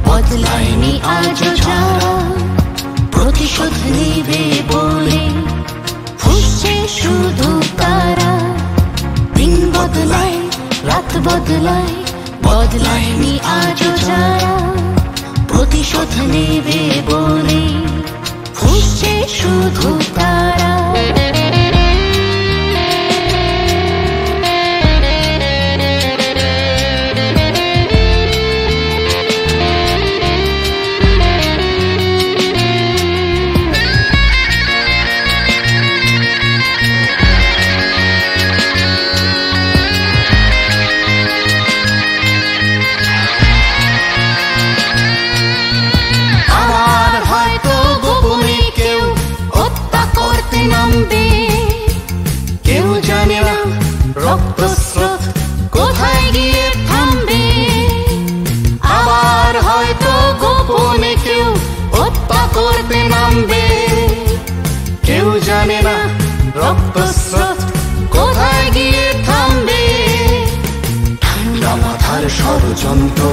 বদলায়নি আজও যারা প্রতিশোধ নেবে বলে ফুঁসছে শুধু তারা। দিন বদলায় রাত বদলায় বদলায়নি আজও যারা প্রতিশোধ নেবে বলে ফুঁসছে শুধু তারা। কেউ জানে না রক্তস্রোত কোথায় গিয়ে থামবে। আবার হয়তো গোপনে কেউ হত্যা করতে নামবে। কেউ জানে না রক্তস্রোত কোথায় গিয়ে থামবে। ঠান্ডা মাথার ষড়যন্ত্র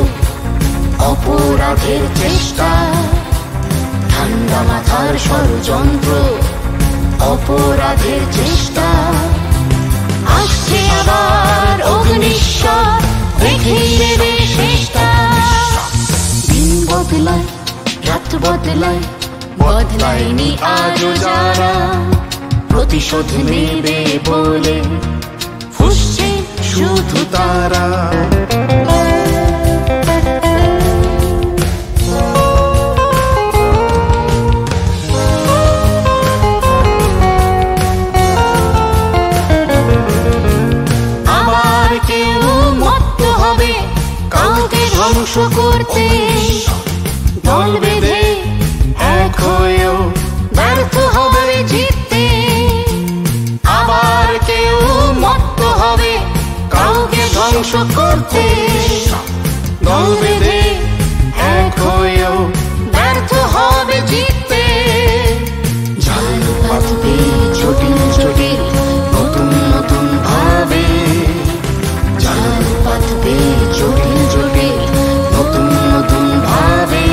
অপরাধের চেষ্টা, ঠান্ডা মাথার ষড়যন্ত্র অপরাধের চেষ্টা। আসছে আবার অগ্নিশ্বর দেখেই নেবে শেষটা। দিন বদলায় রাত বদলায় বদলায়নি আজও যারা প্রতিশোধ নেবে বলে ফুঁসছে শুধু তারা। ধ্বংস করতে দল বেঁধে এক হয়েও ব্যর্থ হবে জিততে। আবার কেউ মত্ত হবে কাউকে ধ্বংস করতে দল বেঁধে এক হয়েও ব্যর্থ হবে জিততে। জাল পাতবে জটিল জটিল নতুন নতুন ভাবে, জাল পাতবে জটিল জটিল নতুন নতুন ভাবে।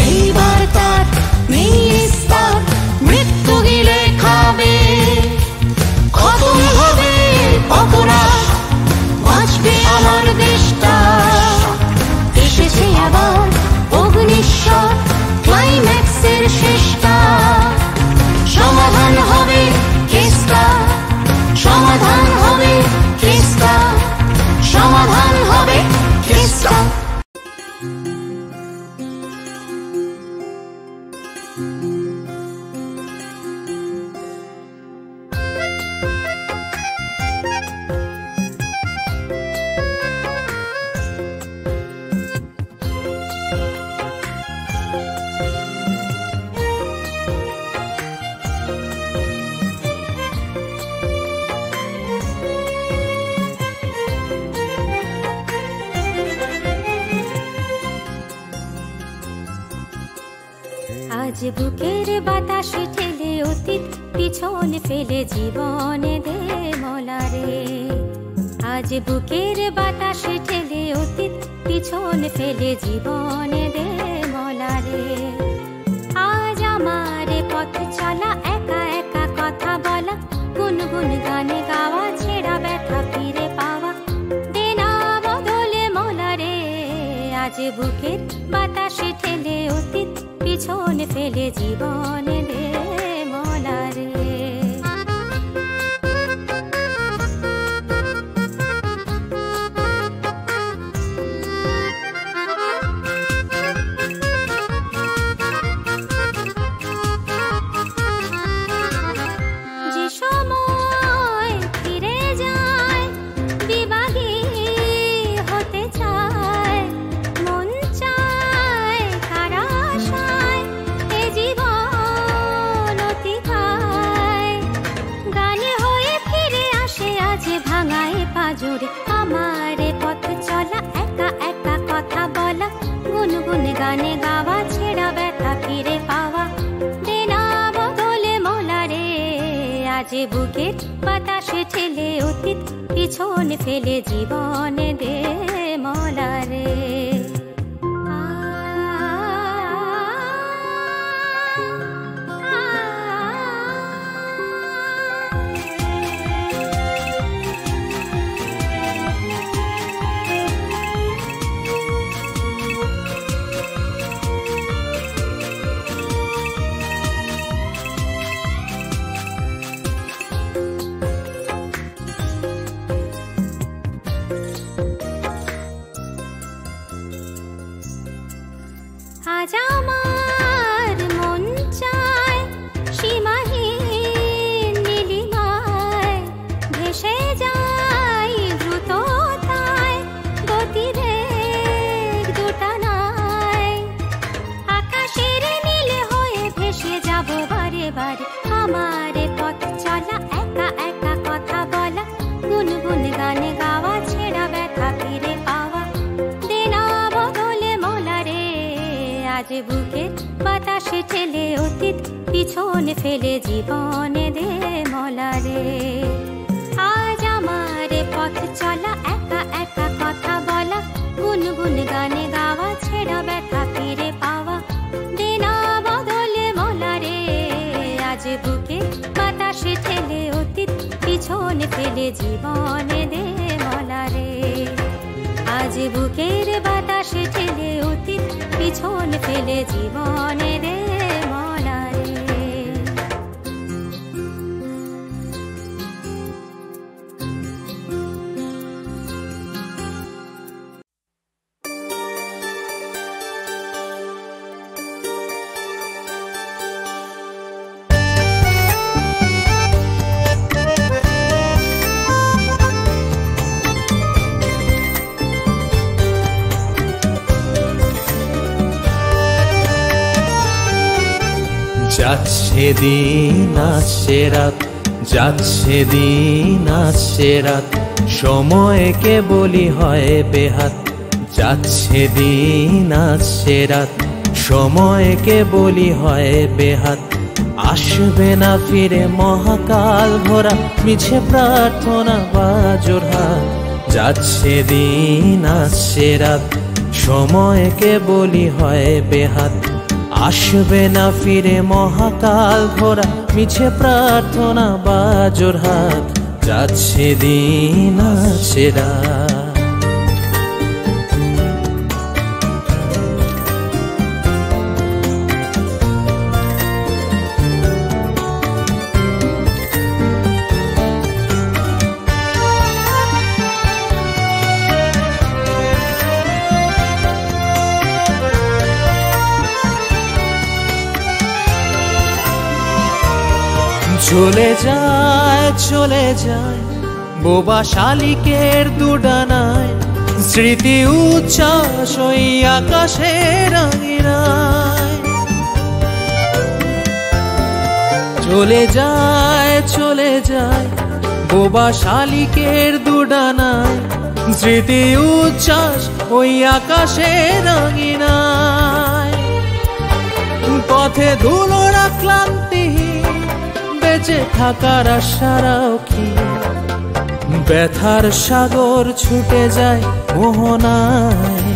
এইবার তার নিস্তার মৃত্যু গিলে খাবে। খতম হবে অপরাধ বাঁচবে আমার দেশটা। এসেছে আবার অগ্নিশ্বর ক্লাইম্যাক্সের শেষটা। সমাধান হবে কেসটা, সমাধান হবে কেসটা, সমাধান হবে কেসটা। আজ বুকের বাতাস ঠেলে অতীত পিছন ফেলে জীবনে দে মলারে। আজ বুকের বাতাস ঠেলে অতীত পিছন ফেলে জীবনে দে মলারে। আজ আমার পথ চলা একা একা কথা বলা গুনগুন গানে গাওয়া ছেঁড়া ব্যথা ফিরে পাওয়া দেনা বদলে মলারে। আজ বুকের বাতাস ঠেলে অতীত পিছন ফেলে জীবনে দে মলারে। বুকের বাতাসে ঠেলে অতীত পিছনে ফেলে জীবনে দে মলারে। আজ আমার মন চায় সীমাহীন নীলিমায় ভেসে যাই দ্রুততায় গতিবেগ দুটা নাই। আকাশের নীলে হয়ে ভেসে যাব বারে বারে আমার পথ চলা একা একা কথা বলা গুনগুন গানে গাওয়া ছেঁড়া ব্যথা ফিরে পাওয়া দেনা বদলে মলারে। আজ বুকের বাতাসে ঠেলে অতীত পিছনে ফেলে জীবনে দে মলারে। আজ আমার পথ চলা একা একা কথা বলা গুনগুন গানে গাওয়া ছেঁড়া ব্যথা ফিরে পাওয়া দেনা বদলে মলারে। আজ বুকের বাতাসে ঠেলে অতীত পিছনে ফেলে জীবনে দে মলারে। আজ বুকের বাতাসে ঠেলে অতীত পিছনে ফেলে জীবনে দে মলারে। যাচ্ছে দিন আসছে রাত, যাচ্ছে দিন আসছে রাত, সময়কে বলি হয় বেহাত। যাচ্ছে দিন আসছে রাত, সময়কে বলি হয় বেহাত। আসবে না ফিরে মহাকাল ভরা মিছে প্রার্থনা বা জোরহাট। যাচ্ছে দিন আসছে রাত, সময়কে বলি হয় বেহাত। আসবে না ফিরে মহাকাল ভরা মিছে প্রার্থনা বা জোরহাট। যাচ্ছে দিন আসছে রাত। চলে যায় চলে যায় বোবা শালিকের দুডানায়, স্মৃতি উচ্ছ্বাস ওই আকাশের আঙিনায়। চলে যায় বোবা শালিকের দুডানায়, স্মৃতি উচ্ছ্বাস ওই আকাশের আঙিনায়। পথে ধুলোরা ক্লান্তিহীন বেঁচে থাকার আশারাও কি, ব্যথার সাগর ছুটে যায় মোহনায়।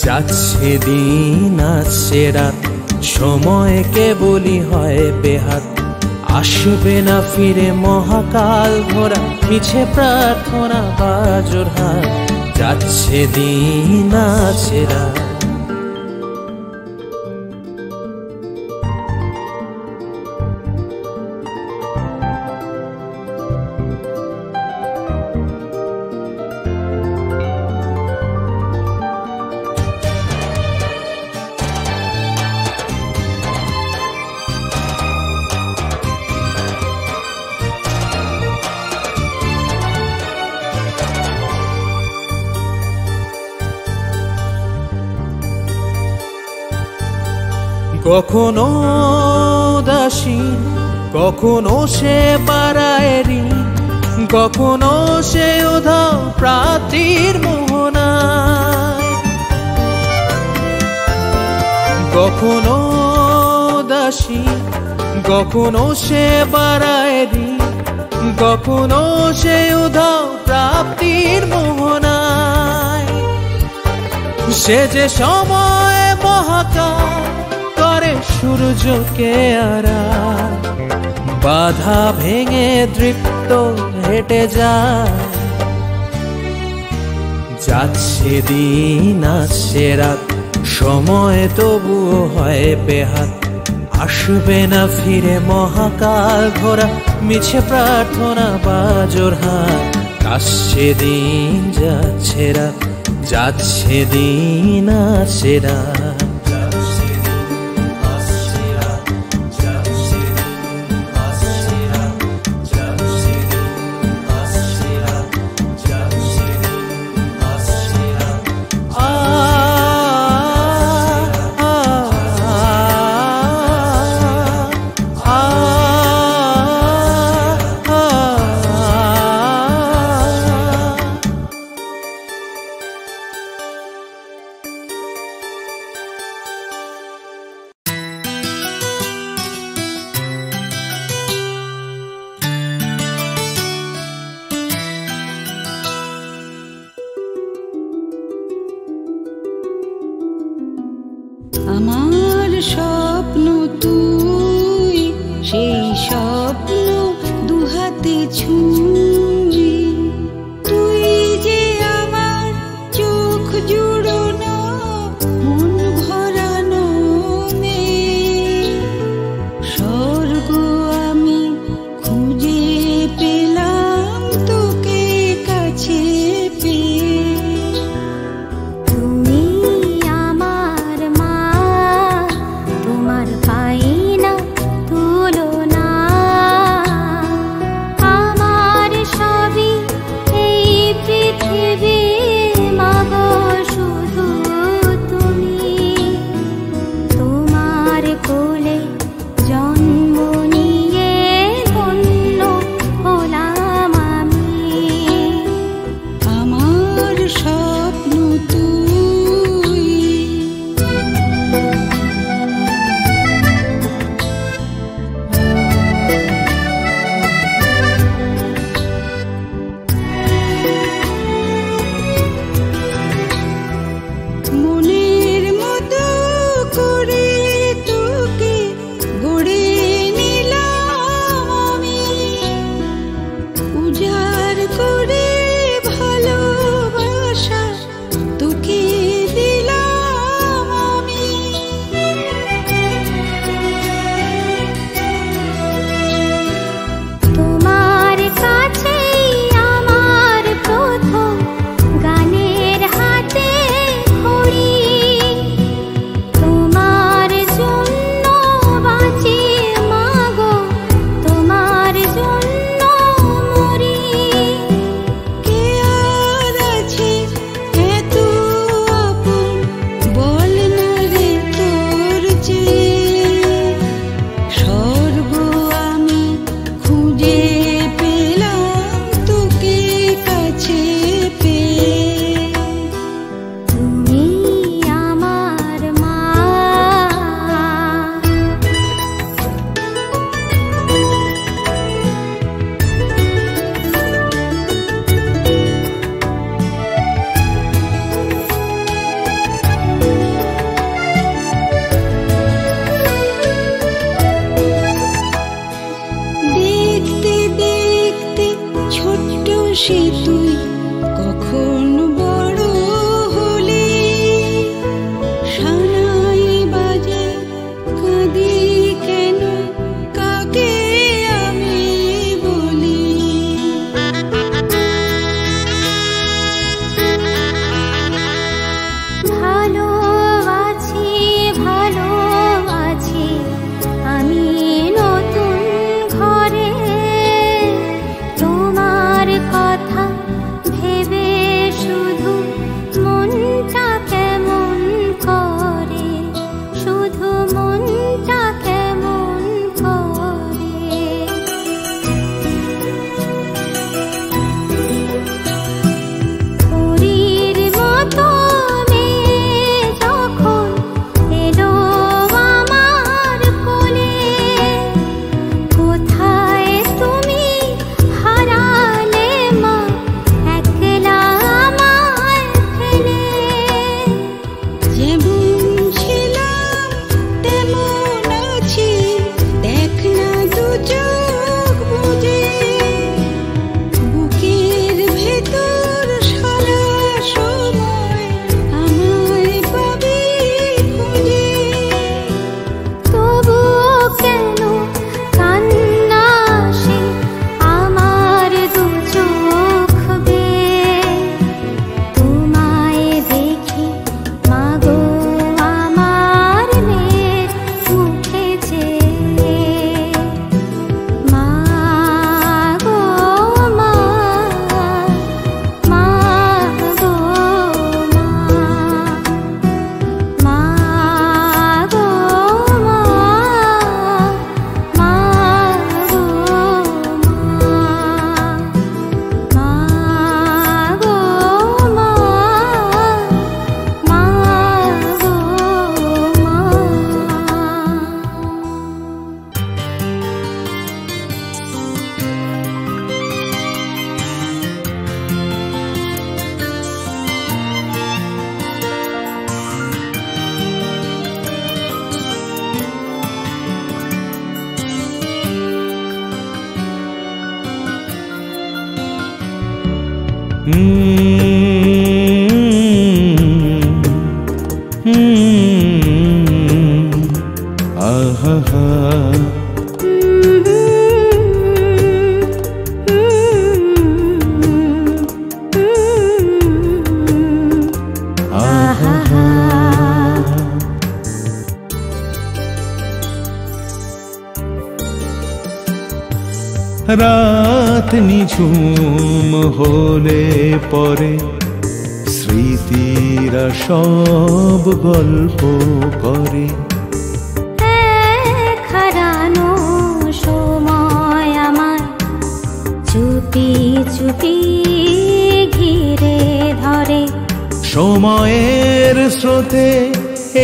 যাচ্ছে দিন আসছে রাত, সময়কে বলি হয় বেহাত। আসবে না ফিরে মহাকাল ভরা মিছে প্রার্থনা বা জোরহাট। যাচ্ছে দিন আসছে রাত। কখনো দাসী, কখনো সে বাড়ায় ঋণ, কখনো সে উধাও প্রার্থীর মোহনায়। কখনো দাসী, কখনো সে বাড়ায় ঋণ, কখনো সে উধাও প্রাপ্তির মোহনায়। সে যে সময় মহাকাল করে সূর্যকে আড়াল, বাধা ভেঙে দৃপ্ত হেঁটে যায়। যাচ্ছে দিন আসছে রাত, সময় তবুও হয় বেহাত। আসবে না ফিরে মহাকাল ঘোরা, মিছে প্রার্থনা বাজোর হাত। আসছে দিন যাচ্ছে রাত, যাচ্ছে দিন আসছে রাত। আমার স্বপ্ন তুই, সেই স্বপ্ন দুহাতে ছুঁই। তুই যে আমার চোখ জুড়োনো মন ভরানো মেয়ে। স্বর্গ আমি খুঁজে পেলাম তোকে কাছে পেয়ে। তুমি আমার মা, তোমার পাই না তুলনা। আমার সবই এই পৃথিবী, মাগো শুধু তুমি। তোমার কোলে জন্ম নিয়ে ধন্য হলাম আমি। আমার স্বপ্ন তুই। মনের মতো করে তোকে তেমন আছি, দেখ না দু চোখ বুঝে, বুকের ভেতর সারা সময় আমায় পাবি খুঁজে। তবুও কেন কান্না আসে আমার দু চোখ বেয়ে, তোমায় দেখি মাগো আমার মেয়ের মুখে চেয়ে। মা গো মা, মা গো মা, মা গো মা, মা গো মা, মা গো মা, মা গো রাত নিঝুম হলে পরে স্মৃতিরা সব গল্প করে। হারানো সময় আমার চুপি চুপি ঘিরে ধরে। সময়ের স্রোতে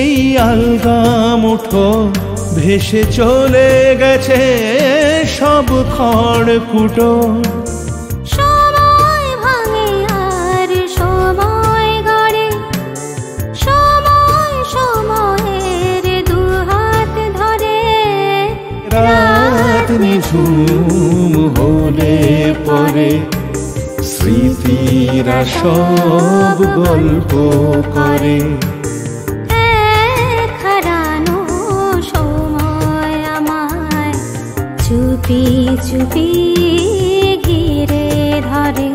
এই আলগা মুঠো ভেসে চলে গেছে সব খড়কুটো। সময় ভাঙে আর সময় গড়ে, সময় সময়ের দুহাত ধরে। রাত নিঝুম হলে পরে স্মৃতিরা সব গল্প করে। হারানো সময় আমায় চুপি চুপি ঘিরে ধরে।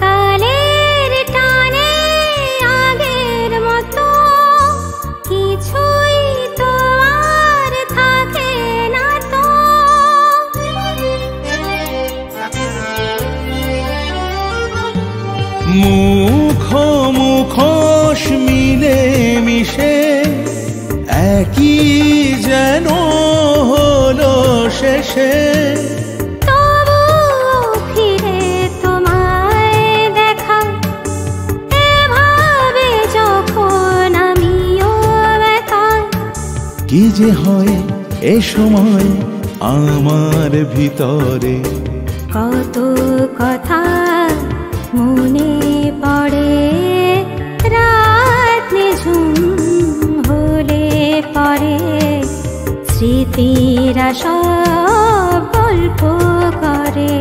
কালের টানে আগের মতো কিছুই তো আর থাকে না তো। মুখোশ মিলে মিশে একই যেন হলো শেষে। তবুও ফিরে তোমায় দেখা, এভাবে যখন আমিও একা। কি যে হয় এ সময় আমার ভিতরে, কত কথা মনে পড়ে। রাত নিঝুম হলে পরে স্মৃতিরা সব গল্প করে।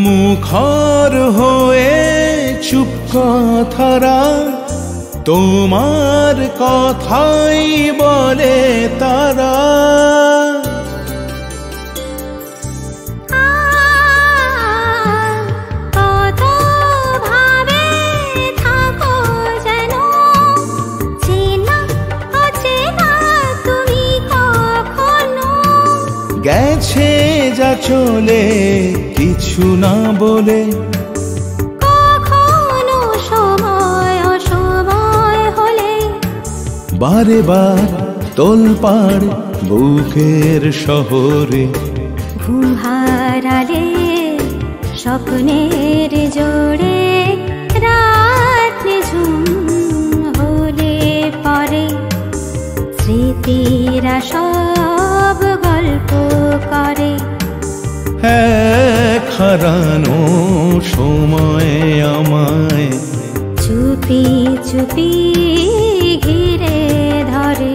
মুখর হয়ে চুপ কথারা তোমার কথাই বলে তারা। কত ভাবে থাকো যেন গেছে যা চলে কিছু না বলে। কখনো সময় অসময় হলে বারে বার তোলপাড় বুকের শহরে। ঘুম হারালে স্বপ্নের জোড়ে রাত নিঝুম হলে পরে স্মৃতিরা সব গল্প করে। এক হারানো সময় আমায় চুপি চুপি ঘিরে ধরে।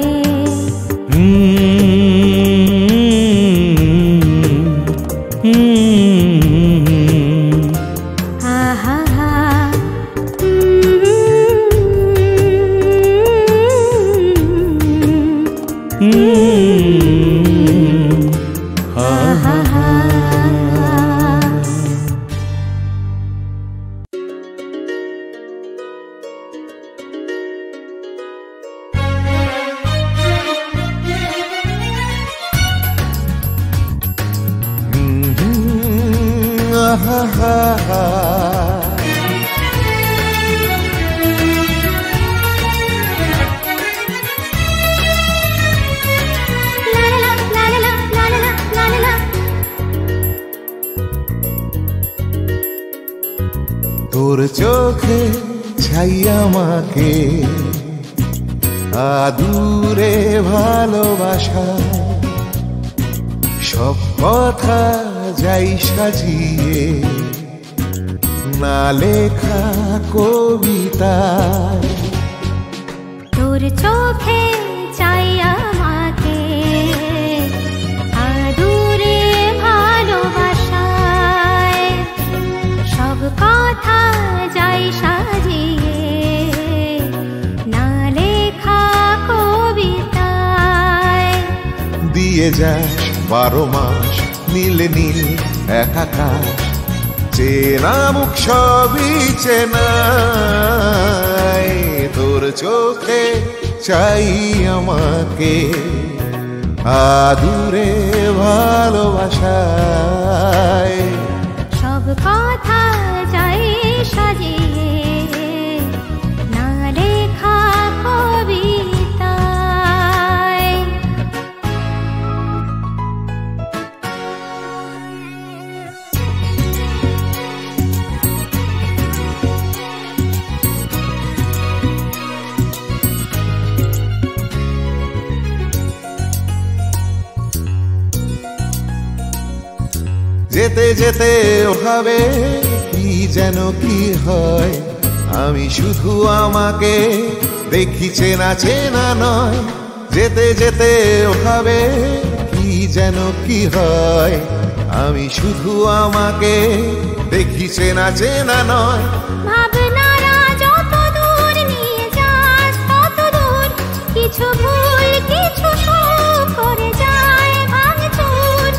আহা হা আহা হা। তোর চোখে ছাই আমাকে আদুরে ভালোবাসা, সব কথা যাই সাজিয়ে না লেখা কবিতা। তোর চোখে চাই আমাকে আদুরে ভালোবাসায়, সব কথা যাই সাজিয়ে না লেখা কবিতায়। দিয়ে যাস 12 মাস নীল নীল একাকাশ, চেনা মুখ সবই চেনাই। তোর চোখে চাই আমাকে আদুরে ভালোবাসায়, সব কথা যাই সাজিয়ে না লেখা কবিতায়। যেতে যেতে ওভাবে কি যেন কি হয়, আমি শুধু আমাকে দেখি চেনা চেনা নয়। যেতে যেতে ওভাবে কি যেন কি হয়, আমি শুধু আমাকে দেখি চেনা চেনা নয়। ভাবনারা যত দূর নিয়ে যাস তত দূর, কিছু ভুল কিছু সুখ করে যায় ভাঙচুর।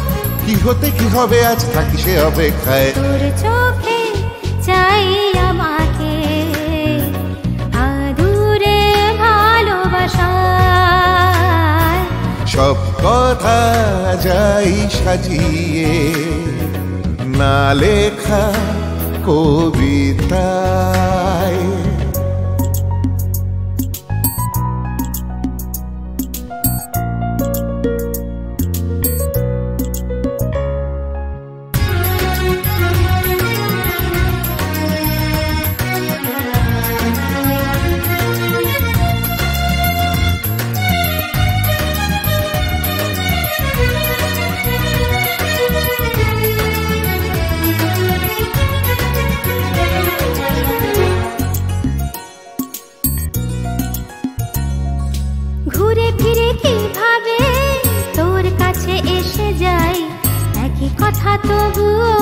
কি হতে কি হবে আজ থাকি সে অপেক্ষায়। তোর চোখে চাই আমাকে আদুরে ভালোবাসায়, সব কথা যাই সাজিয়ে না লেখা কবিতায়। ঘুরে ফিরে কিভাবে তোর কাছে এসে যাই, একই কথা তবুও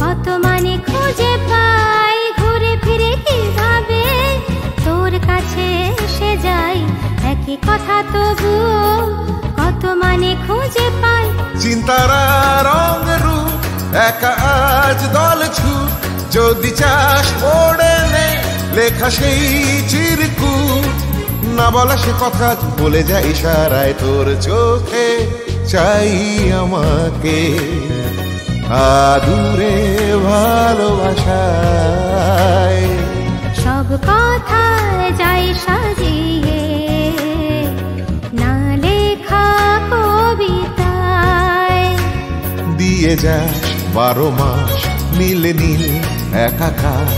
কত মানে খুঁজে পাই। ঘুরে ফিরে কিভাবে তোর কাছে এসে যাই, একই কথা তবুও কত মানে খুঁজে পাই। চিন্তারা রং রূপ একা আজ দল ছুট, যদি চাস পড়ে নে লেখা সেই চিরকুট। না বলা সে কথা বলে যায় ইশারায়, তোর চোখে চাই আমাকে আদুরে ভালোবাসায়। সব কথা যাই সাজিয়ে না লেখা কবিতায়, দিয়ে যাস 12 মাস নীল নীল একাকাশ।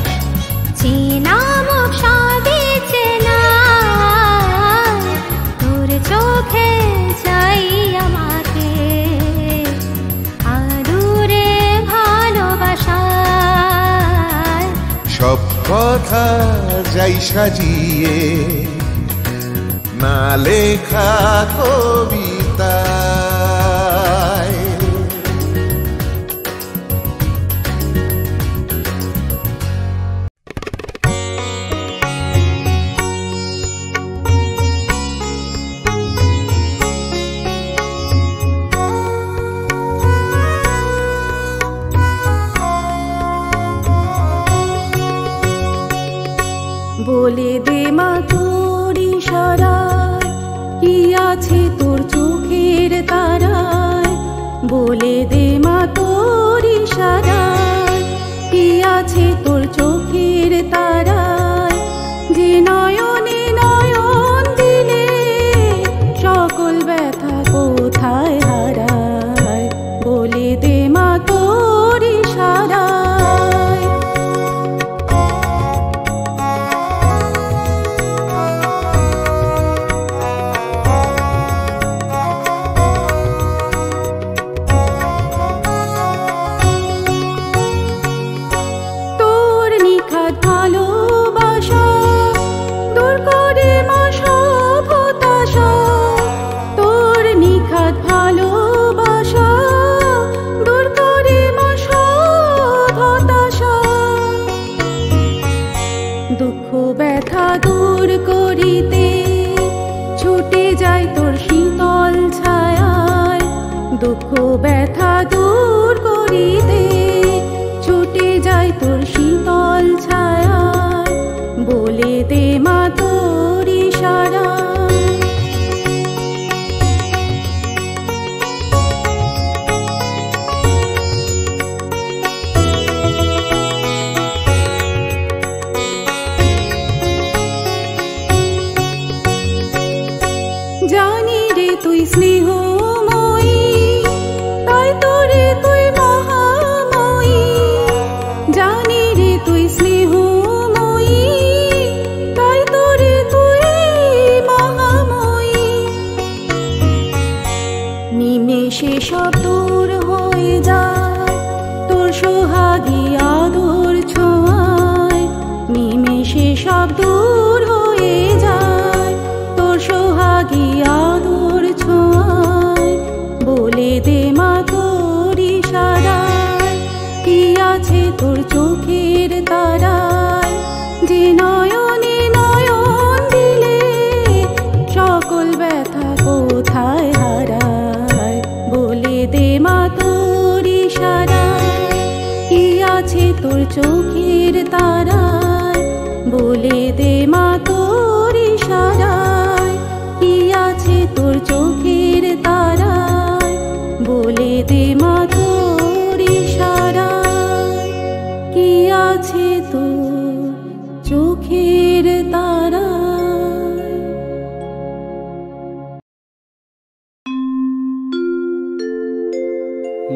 চেনা মুখ সবই চেনা, তোর চোখে চাই আমাকে আদুরে ভালোবাসায়। সব কথা যাই সাজিয়ে না লেখা কবিতায়। বলে দে মা তোর ইশারায় কি আছে তোর চোখের তারায়। বলে দে মা তোর ইশারায় কি আছে তোর চোখের তারায়। যে নয়নে নয়ন দিলে সকল ব্যথা কোথায় হারায়। বলে দে মা তোর ইশারায়। দুঃখ ব্যথা দূর করিতে ছুটে যায় তোর শীতল ছায়ায়। দুঃখ ব্যথা দূর করিতে ছুটে যায় তোর শীতল ছায়ায়। বলে দে মা তোর ইশারায়। জানি রে তুই স্নেহময়ী, তাই তোরে তুই মহাময়ী। জানি রে তুই স্নেহময়ী, তাই তোরে তুই মহাময়ী। নিমেষে সব দূর হয়ে যায় তোর সোহাগী আদর ছোঁয়ায়। নিমেষে সব দূর হয়ে যায় তোর সোহাগী আদর ছোঁয়ায়। বলে দে মা তোর ইশারায় কি আছে তোর চোখের তারায়। যে নয়নে নয়ন দিলে সকল ব্যথা কোথায় হারায়। বলে দে মা তোর ইশারায় কি আছে তোর চোখের তারায়। বলে দে মা তোর ইশারায় কি আছে তোর চোখের তারায়। বলে দে মা তোর ইশারায় কি আছে তোর চোখের তারায়।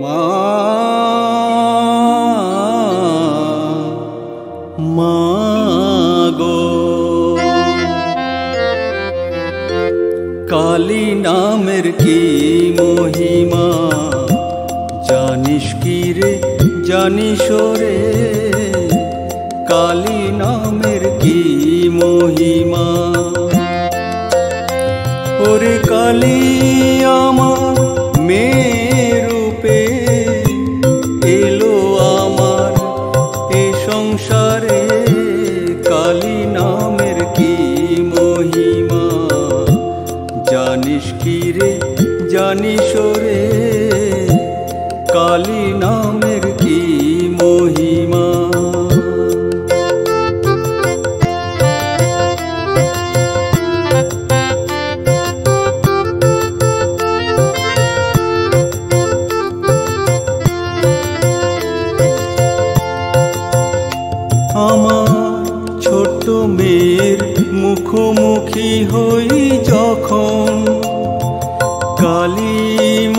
মা মা গো, কালী নামের কি মহিমা জানিস কি রে জানিস রে। কালী নামের কি মহিমা। ওরে কালী আমার মেয়ে রূপে এলো আমার এ সংসারে। কালী নামের কি মহিমা জানিস কি রে জানিস রে। কালী নামের কি মহিমা। হই যখন, কালী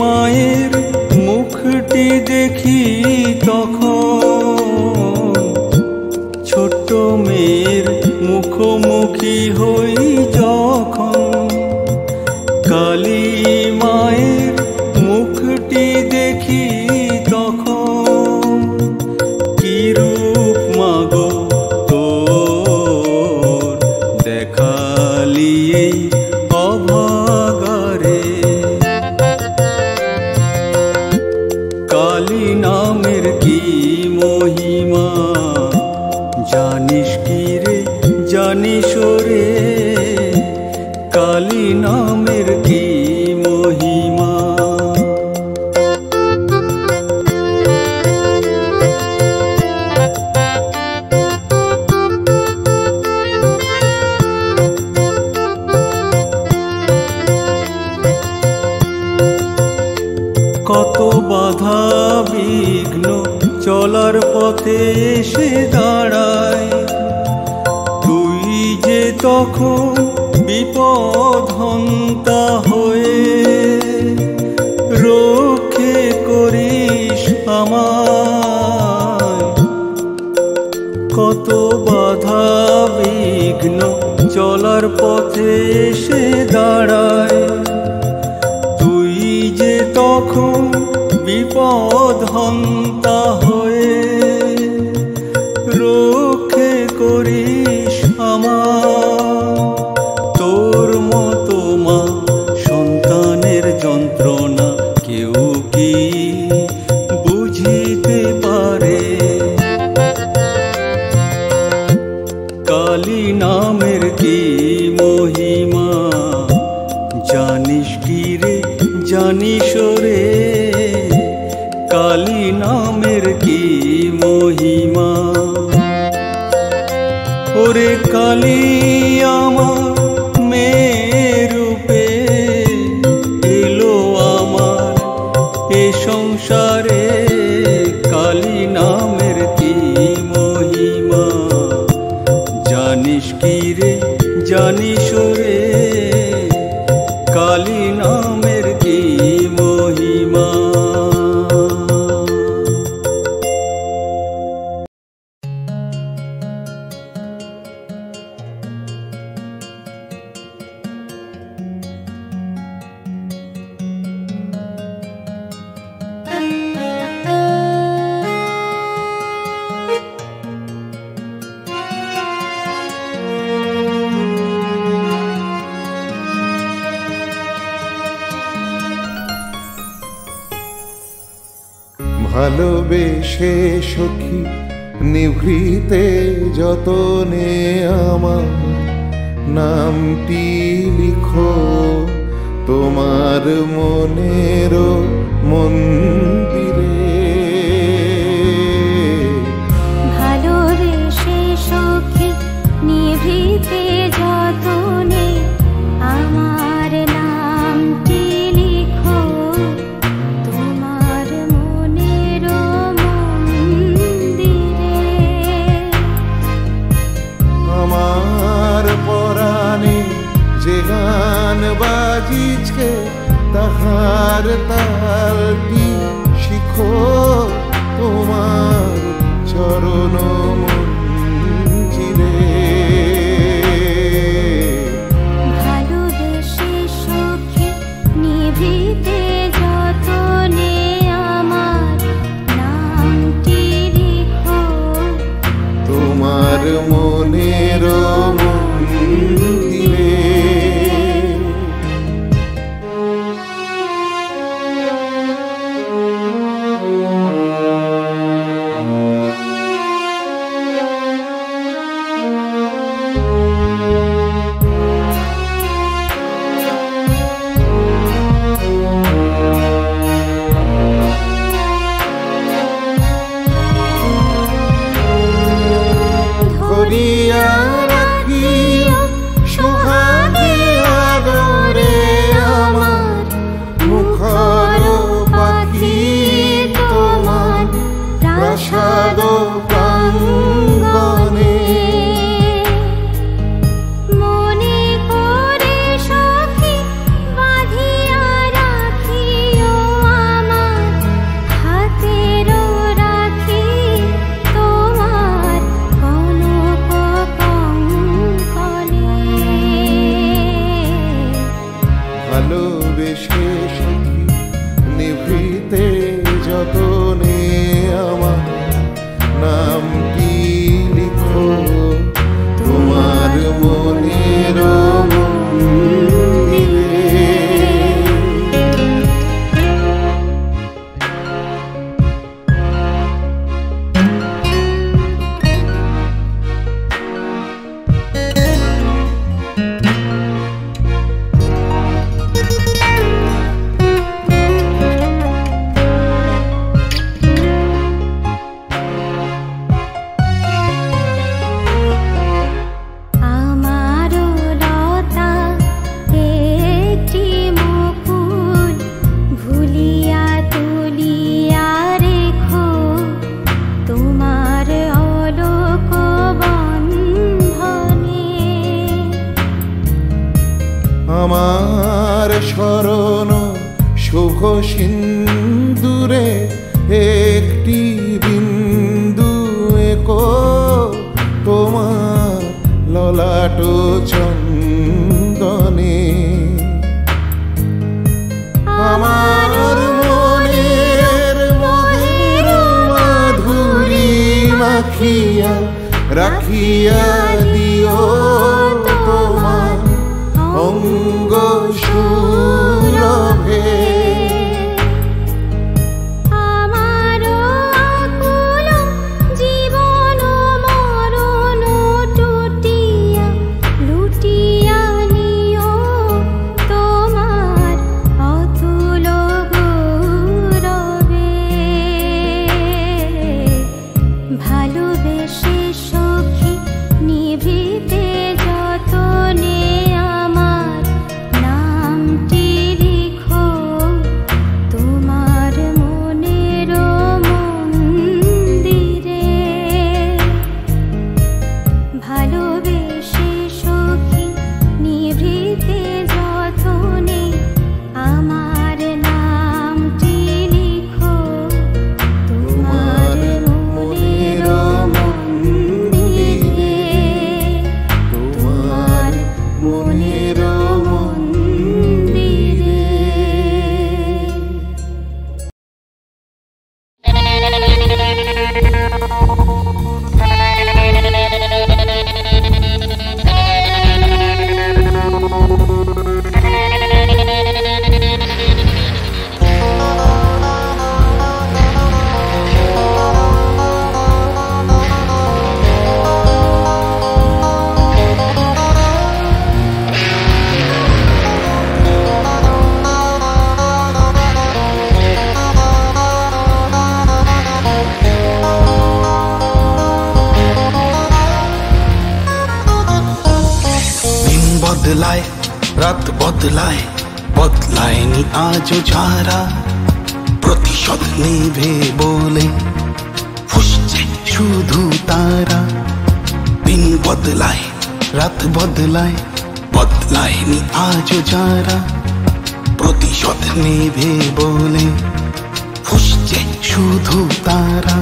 মায়ের মুখটি দেখি তখন, ছোট্ট মেয়ের মুখোমুখি হই যখন, কালী মায়ের মুখটি দেখি তখন, কি রূপ মাগো তোর দেখালি এই অভাগারে। কালী নামের কি মহিমা জানিস কি রে, জানিস রে, কালী নামের কি মহিমা। কত বাধা বিঘ্ন চলার পথে এসে দাঁড়ায়, তুই যে তখন বিপদহন্তা হয়ে রক্ষে করিস আমায়। কত বাধা বিঘ্ন চলার পথে এসে দাঁড়ায়, তুই যে তখন বিপদহন্তা হয়ে রক্ষে করিস আমায়। তোর মতো মা সন্তানের যন্ত্রণা কেউ কি বুঝিতে পারে। কালী নামের কি মহিমা জানিস কি রে, জানিস রে, কালী নামের কি মহিমা। ওরে কালী আমার মেয়ের রূপে এলো আমার এ সংসারে, কালী নামের কি মহিমা জানিস কি রে, জানিস রে, কালী নামের কি মহিমা। ভালোবেসে সখী নিভৃতে যতনে আমার নামটি লিখো তোমার মনের মন্দিরে। ভালোবেসে সখী নিভৃতে যতনে আমার নামটি লিখো তোমার মনের মন্দিরে। আমার পরাণে যে গান বাজিছে তাহার তালটি শিখো তোমার চরণ মঞ্জিরে। ভালোবেসে সখী নিভৃতে যতনে আমার নামটি লিখো তোমার মনের মন্দিরে। আমার স্মরণ শুভ সিন্দুরে একটি বিন্দু একো তোমার ললাট চন্দনে আমার মনের মহের মাধুরী মাখিয়া রাখিয়া দিও তোমার অঙ্গ সুরভে বদলায় রাত বদলায় বদলায়নি আজও যারা প্রতিশোধ নেবে বলে ফুসছে শুধু তারা দিন বদলায় রাত বদলায় বদলায়নি আজও যারা প্রতিশোধ নেবে বলে ফুসছে শুধু তারা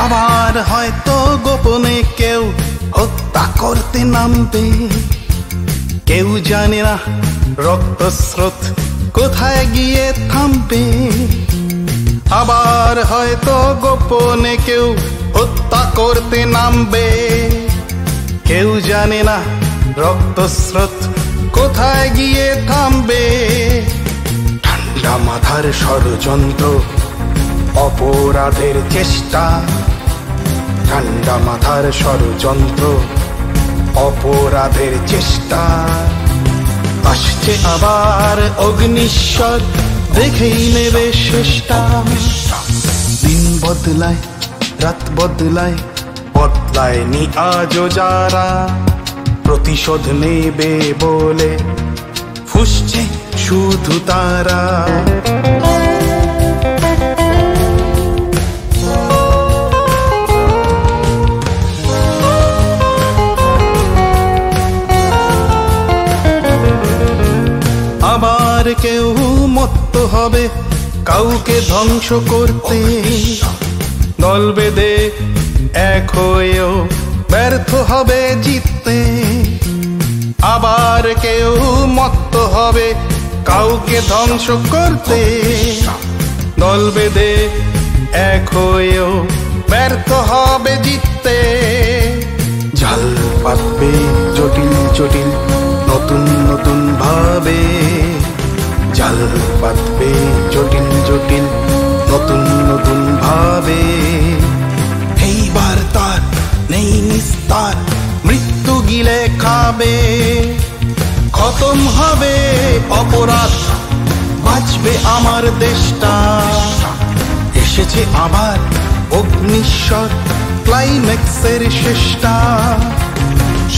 আবার হয়তো গোপনে কেউ হত্যা করতে নামবে কেউ জানে না রক্তস্রোত কোথায় গিয়ে থামবে আবার হয়তো গোপনে কেউ হত্যা করতে নামবে কেউ জানে না রক্তস্রোত কোথায় গিয়ে থামবে ঠান্ডা মাথার ষড়যন্ত্র অপরাধের চেষ্টা ঠান্ডা মাথার ষড়যন্ত্র অপরাধের চেষ্টা আসছে আবার অগ্নিশ্বর দেখেই নেবে শেষটা দিন বদলায় রাত বদলায় বদলায়নি আজও যারা প্রতিশোধ নেবে বলে ফুসছে শুধু তারা আবার কেউ মত্ত হবে কাউকে ধ্বংস করতে দল বেঁধে এক হয়েও ব্যর্থ হবে জিততে আবার কেউ মত্ত হবে কাউকে ধ্বংস করতে দল বেঁধে এক হয়েও ব্যর্থ হবে জিততে জাল পাতবে জটিল জটিল নতুন নতুন ভাবে জাল পাতবে জটিল জটিল নতুন নতুন ভাবে এইবার তার নেই নিস্তার মৃত্যু গিলে খাবে খতম হবে অপরাধ বাঁচবে আমার দেশটা যে আবার অগ্নিশ্বর ক্লাইম্যাক্সের শেষটা।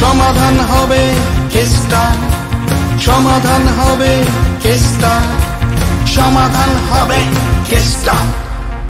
সমাধান হবে কেসটা, সমাধান হবে কেসটা, সমাধান হবে কেসটা।